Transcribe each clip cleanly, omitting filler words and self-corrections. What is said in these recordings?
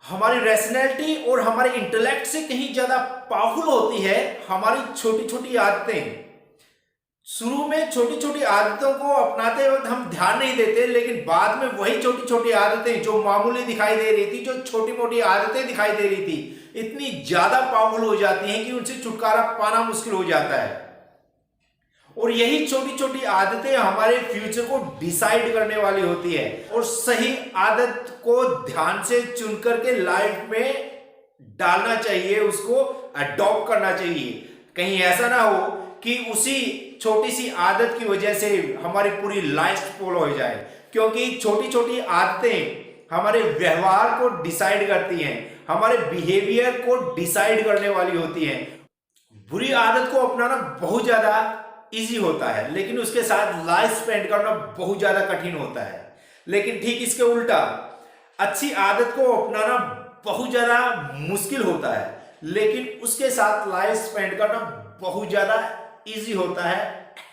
हमारी रैशनैलिटी और हमारे इंटेलेक्ट से कहीं ज्यादा पावरफुल होती है हमारी छोटी छोटी आदतें। शुरू में छोटी छोटी आदतों को अपनाते वक्त हम ध्यान नहीं देते, लेकिन बाद में वही छोटी छोटी आदतें जो मामूली दिखाई दे रही थी, जो छोटी मोटी आदतें दिखाई दे रही थी, इतनी ज्यादा पावरफुल हो जाती हैं कि उनसे छुटकारा पाना मुश्किल हो जाता है। और यही छोटी छोटी आदतें हमारे फ्यूचर को डिसाइड करने वाली होती है। और सही आदत को ध्यान से चुन करके लाइफ में डालना चाहिए, उसको अडॉप्ट करना चाहिए। कहीं ऐसा ना हो कि उसी छोटी सी आदत की वजह से हमारी पूरी लाइफ फॉलो हो जाए, क्योंकि छोटी छोटी आदतें हमारे व्यवहार को डिसाइड करती हैं, हमारे बिहेवियर को डिसाइड करने वाली होती हैं। बुरी आदत को अपनाना बहुत ज्यादा इजी होता है, लेकिन उसके साथ लाइफ स्पेंड करना बहुत ज्यादा कठिन होता है। लेकिन ठीक इसके उल्टा अच्छी आदत को अपनाना बहुत ज्यादा मुश्किल होता है, लेकिन उसके साथ लाइफ स्पेंड करना बहुत ज्यादा इजी होता है,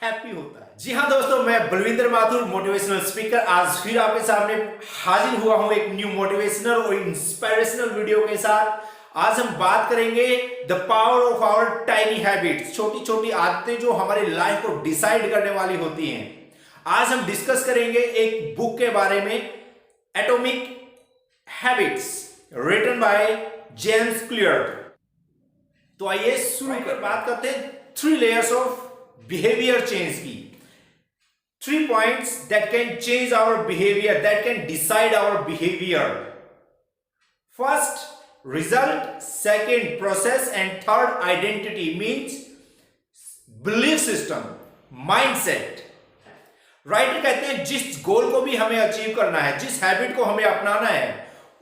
हैप्पी होता है। जी हाँ दोस्तों, मैं बलविंदर माथुर, मोटिवेशनल स्पीकर, आज फिर आपके सामने हाजिर हुआ हूं एक न्यू मोटिवेशनल और इंस्पिरेशनल वीडियो के साथ। आज हम बात करेंगे the power of our tiny habits, छोटी छोटी आदतें जो हमारी लाइफ को डिसाइड करने वाली होती हैं। आज हम डिस्कस करेंगे एक बुक के बारे में, Atomic Habits, written by James Clear. तो आइए शुरू कर बात करते हैं 3 लेयर्स ऑफ बिहेवियर चेंज की। 3 points that can change our behaviour, that can decide our behaviour. First, result; second, process; and third, identity, means belief system, mindset। Writer कहते हैं जिस गोल को भी हमें अचीव करना है, जिस हैबिट को हमें अपनाना है,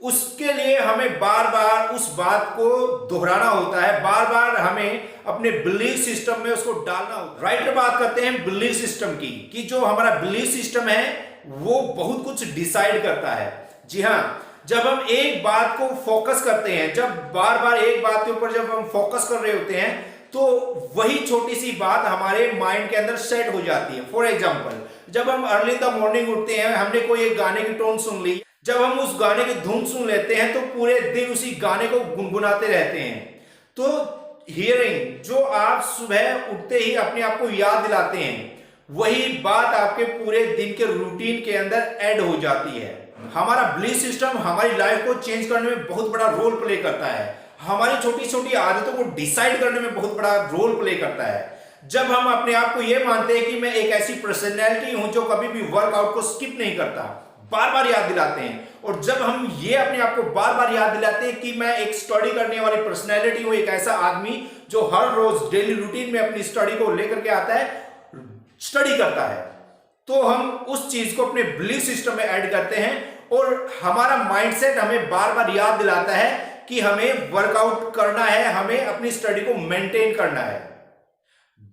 उसके लिए हमें बार बार उस बात को दोहराना होता है, बार बार हमें अपने बिलीफ सिस्टम में उसको डालना होता है। राइटर बात करते हैं बिलीफ सिस्टम की, कि जो हमारा बिलीफ सिस्टम है वो बहुत कुछ डिसाइड करता है। जी हाँ, जब हम एक बात को फोकस करते हैं, जब बार बार एक बात के ऊपर जब हम फोकस कर रहे होते हैं, तो वही छोटी सी बात हमारे माइंड के अंदर सेट हो जाती है। फॉर एग्जांपल, जब हम अर्ली इन द मॉर्निंग उठते हैं, हमने कोई एक गाने की टोन सुन ली, जब हम उस गाने की धुन सुन लेते हैं तो पूरे दिन उसी गाने को गुनगुनाते रहते हैं। तो हियरिंग, जो आप सुबह उठते ही अपने आप को याद दिलाते हैं, वही बात आपके पूरे दिन के रूटीन के अंदर ऐड हो जाती है। हमारा बिलीफ सिस्टम हमारी लाइफ को चेंज करने में बहुत बड़ा रोल प्ले करता है, हमारी छोटी छोटी आदतों को डिसाइड करने में बहुत बड़ा रोल प्ले करता है। जब हम अपने आप को यह मानते हैं कि मैं एक ऐसी पर्सनैलिटी हूं जो कभी भी वर्कआउट को स्किप नहीं करता, बार बार याद दिलाते हैं, और जब हम ये अपने आप को बार बार याद दिलाते हैं कि मैं एक स्टडी करने वाली पर्सनैलिटी हूं, एक ऐसा आदमी जो हर रोज डेली रूटीन में अपनी स्टडी को लेकर के आता है, स्टडी करता है, तो हम उस चीज को अपने बिलीफ सिस्टम में ऐड करते हैं और हमारा माइंडसेट हमें बार बार याद दिलाता है कि हमें वर्कआउट करना है, हमें अपनी स्टडी को मेंटेन करना है।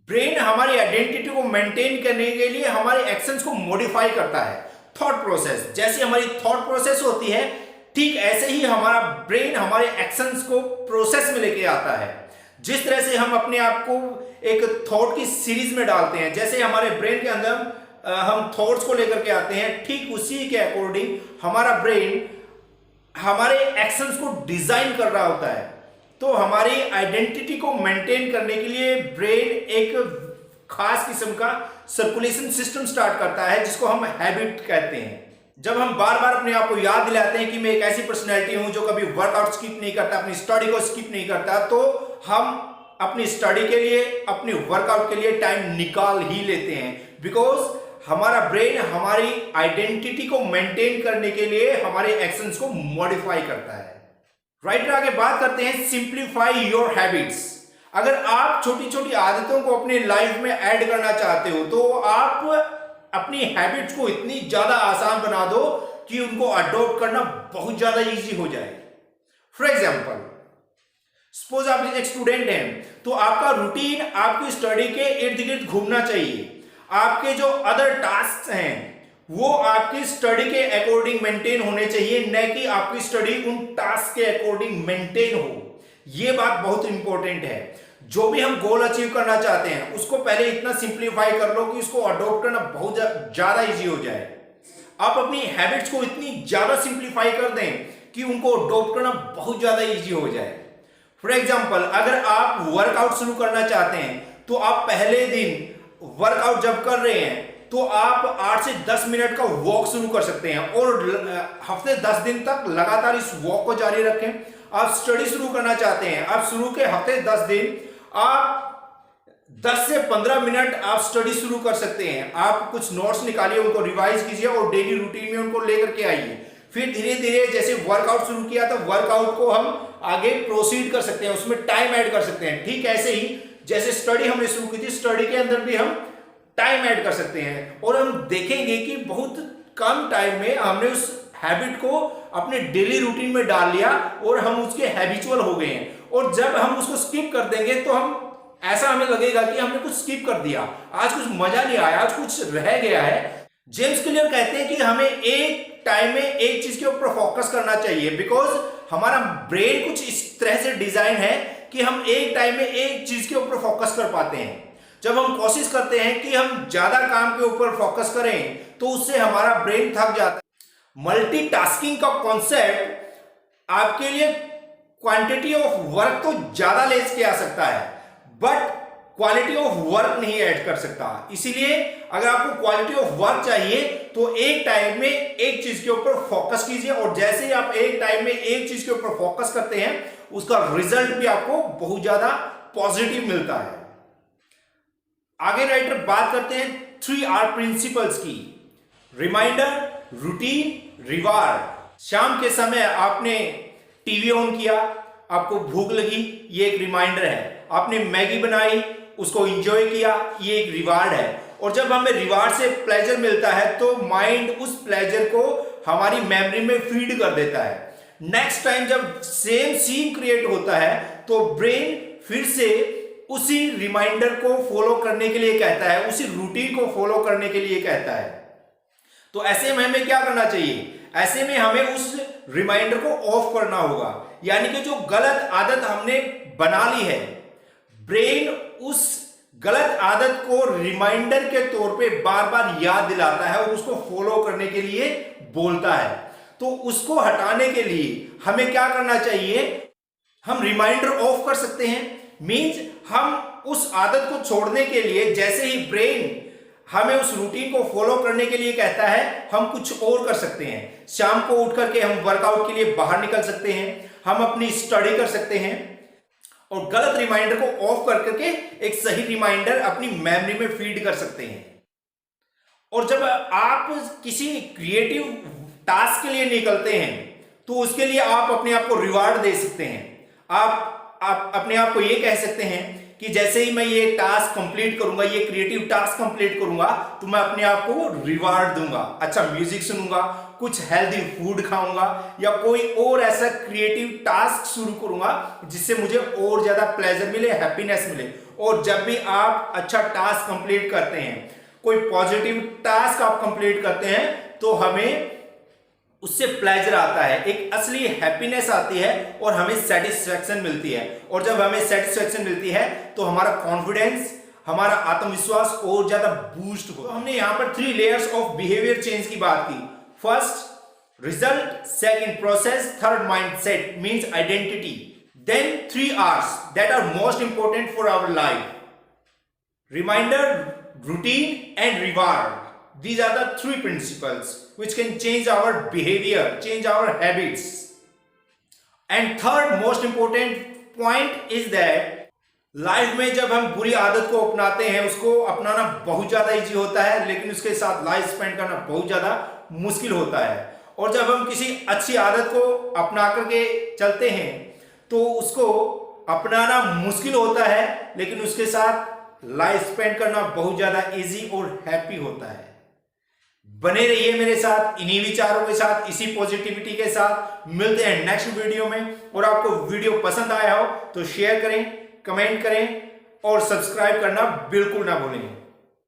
ब्रेन हमारी आइडेंटिटी को मेंटेन करने के लिए हमारे एक्शंस को मॉडिफाई करता है। थॉट प्रोसेस, जैसी हमारी थॉट प्रोसेस होती है, ठीक ऐसे ही हमारा ब्रेन हमारे एक्शंस को प्रोसेस में लेके आता है। जिस तरह से हम अपने आप को एक थॉट की सीरीज में डालते हैं, जैसे हमारे ब्रेन के अंदर हम थॉट्स को लेकर के आते हैं, ठीक उसी के अकॉर्डिंग हमारा ब्रेन हमारे एक्शंस को डिजाइन कर रहा होता है। तो हमारी आइडेंटिटी को मेंटेन करने के लिए ब्रेन एक खास किस्म का सर्कुलेशन सिस्टम स्टार्ट करता है, जिसको हम हैबिट कहते हैं। जब हम बार बार अपने आप को याद दिलाते हैं कि मैं एक ऐसी पर्सनैलिटी हूं जो कभी वर्कआउट स्किप नहीं करता, अपनी स्टडी को स्किप नहीं करता, तो हम अपनी स्टडी के लिए, अपनी वर्कआउट के लिए टाइम निकाल ही लेते हैं, बिकॉज हमारा ब्रेन हमारी आइडेंटिटी को मेंटेन करने के लिए हमारे एक्शंस को मॉडिफाई करता है। राइटर आगे बात करते हैं सिंप्लीफाई योर हैबिट्स। अगर आप छोटी छोटी आदतों को अपनी लाइफ में ऐड करना चाहते हो, तो आप अपनी हैबिट्स को इतनी ज्यादा आसान बना दो कि उनको अडॉप्ट करना बहुत ज्यादा इजी हो जाए। फॉर एग्जाम्पल, सपोज आप एक स्टूडेंट हैं, तो आपका रूटीन आपकी स्टडी के इर्द गिर्द घूमना चाहिए। आपके जो अदर टास्क हैं वो आपकी स्टडी के अकॉर्डिंग मेंटेन होने चाहिए, न कि आपकी स्टडी उन टास्क के अकॉर्डिंग मेंटेन हो। यह बात बहुत इंपॉर्टेंट है। जो भी हम गोल अचीव करना चाहते हैं, उसको पहले इतना सिंप्लीफाई कर लो कि उसको अडॉप्ट करना बहुत ज्यादा इजी हो जाए। आप अपनी हैबिट्स को इतनी ज्यादा सिंप्लीफाई कर दें कि उनको अडॉप्ट करना बहुत ज्यादा इजी हो जाए। फॉर एग्जाम्पल, अगर आप वर्कआउट शुरू करना चाहते हैं तो आप पहले दिन वर्कआउट जब कर रहे हैं तो आप 8 से 10 मिनट का वॉक शुरू कर सकते हैं और हफ्ते 10 दिन तक लगातार इस वॉक को जारी रखें। आप स्टडी शुरू करना चाहते हैं, आप शुरू के हफ्ते 10 दिन आप 10 से 15 मिनट आप स्टडी शुरू कर सकते हैं। आप कुछ नोट्स निकालिए, उनको रिवाइज कीजिए और डेली रूटीन में उनको लेकर के आइए। फिर धीरे धीरे जैसे वर्कआउट शुरू किया तो वर्कआउट को हम आगे प्रोसीड कर सकते हैं, उसमें टाइम ऐड कर सकते हैं। ठीक ऐसे ही जैसे स्टडी हमने शुरू की थी, स्टडी के अंदर भी हम टाइम ऐड कर सकते हैं और हम देखेंगे कि बहुत कम टाइम में हमने उस हैबिट को अपने डेली रूटीन में डाल लिया और हम उसके हैबिचुअल हो गए हैं। और जब हम उसको स्किप कर देंगे तो हम ऐसा हमें लगेगा कि हमने कुछ स्किप कर दिया, आज कुछ मजा नहीं आया, आज कुछ रह गया है। जेम्स क्लियर कहते हैं कि हमें एक टाइम में एक चीज के ऊपर फोकस करना चाहिए, बिकॉज हमारा ब्रेन कुछ इस तरह से डिजाइन है कि हम एक टाइम में एक चीज के ऊपर फोकस कर पाते हैं। जब हम कोशिश करते हैं कि हम ज्यादा काम के ऊपर फोकस करें तो उससे हमारा ब्रेन थक जाता है। मल्टीटास्किंग का कॉन्सेप्ट आपके लिए क्वांटिटी ऑफ वर्क तो ज्यादा लेस किया सकता है, बट क्वालिटी ऑफ वर्क नहीं ऐड कर सकता। इसीलिए अगर आपको क्वालिटी ऑफ वर्क चाहिए तो एक टाइम में एक चीज के ऊपर फोकस कीजिए और जैसे ही आप एक टाइम में एक चीज के ऊपर फोकस करते हैं उसका रिजल्ट भी आपको बहुत ज्यादा पॉजिटिव मिलता है। आगे राइटर बात करते हैं 3R प्रिंसिपल्स की। Reminder, routine, reward. शाम के समय आपने टीवी ऑन किया, आपको भूख लगी, ये एक रिमाइंडर है। आपने मैगी बनाई, उसको एंजॉय किया, ये एक रिवार्ड है। और जब हमें रिवार्ड से प्लेजर मिलता है तो माइंड उस प्लेजर को हमारी मेमोरी में फीड कर देता है। नेक्स्ट टाइम जब सेम सीन क्रिएट होता है तो ब्रेन फिर से उसी रिमाइंडर को फॉलो करने के लिए कहता है, उसी रूटीन को फॉलो करने के लिए कहता है। तो ऐसे में हमें क्या करना चाहिए? ऐसे में हमें उस रिमाइंडर को ऑफ करना होगा, यानी कि जो गलत आदत हमने बना ली है, ब्रेन उस गलत आदत को रिमाइंडर के तौर पे बार बार याद दिलाता है और उसको फॉलो करने के लिए बोलता है। तो उसको हटाने के लिए हमें क्या करना चाहिए? हम रिमाइंडर ऑफ कर सकते हैं। मींस हम उस आदत को छोड़ने के लिए जैसे ही ब्रेन हमें उस रूटीन को फॉलो करने के लिए कहता है, हम कुछ और कर सकते हैं। शाम को उठ करके हम वर्कआउट के लिए बाहर निकल सकते हैं, हम अपनी स्टडी कर सकते हैं और गलत रिमाइंडर को ऑफ कर करके एक सही रिमाइंडर अपनी मेमोरी में फीड कर सकते हैं। और जब आप किसी क्रिएटिव टास्क के लिए निकलते हैं तो उसके लिए आप अपने आप को रिवार्ड दे सकते हैं। आप अपने आप को ये कह सकते हैं कि जैसे ही मैं ये टास्क कंप्लीट करूंगा, ये क्रिएटिव टास्क कंप्लीट करूंगा तो मैं अपने आप को रिवार्ड दूंगा, अच्छा म्यूजिक सुनूंगा, कुछ हेल्दी फूड खाऊंगा या कोई और ऐसा क्रिएटिव टास्क शुरू करूंगा जिससे मुझे और ज्यादा प्लेजर मिले, हैप्पीनेस मिले। और जब भी आप अच्छा टास्क कंप्लीट करते हैं, कोई पॉजिटिव टास्क आप कंप्लीट करते हैं तो हमें उससे प्लेजर आता है, एक असली हैप्पीनेस आती है और हमें सेटिस्फैक्शन मिलती है। और जब हमें सेटिस्फैक्शन मिलती है तो हमारा कॉन्फिडेंस, हमारा आत्मविश्वास और ज्यादा बूस्ट हो। तो हमने यहां पर 3 लेयर्स ऑफ बिहेवियर चेंज की बात की। First result, second process, third mindset means identity, then 3 R's that are most important for our life: reminder, routine and reward. These are the 3 principles which can change our behavior, change our habits. And third most important point is that life में जब हम बुरी आदत को अपनाते हैं, उसको अपनाना बहुत ज्यादा इजी होता है, लेकिन उसके साथ लाइफ स्पेंड करना बहुत ज्यादा मुश्किल होता है। और जब हम किसी अच्छी आदत को अपना करके चलते हैं तो उसको अपनाना मुश्किल होता है, लेकिन उसके साथ लाइफ स्पेंड करना बहुत ज्यादा इजी और हैप्पी होता है। बने रहिए मेरे साथ, इन्हीं विचारों के साथ, इसी पॉजिटिविटी के साथ। मिलते हैं नेक्स्ट वीडियो में। और आपको वीडियो पसंद आया हो तो शेयर करें, कमेंट करें और सब्सक्राइब करना बिल्कुल ना भूलें।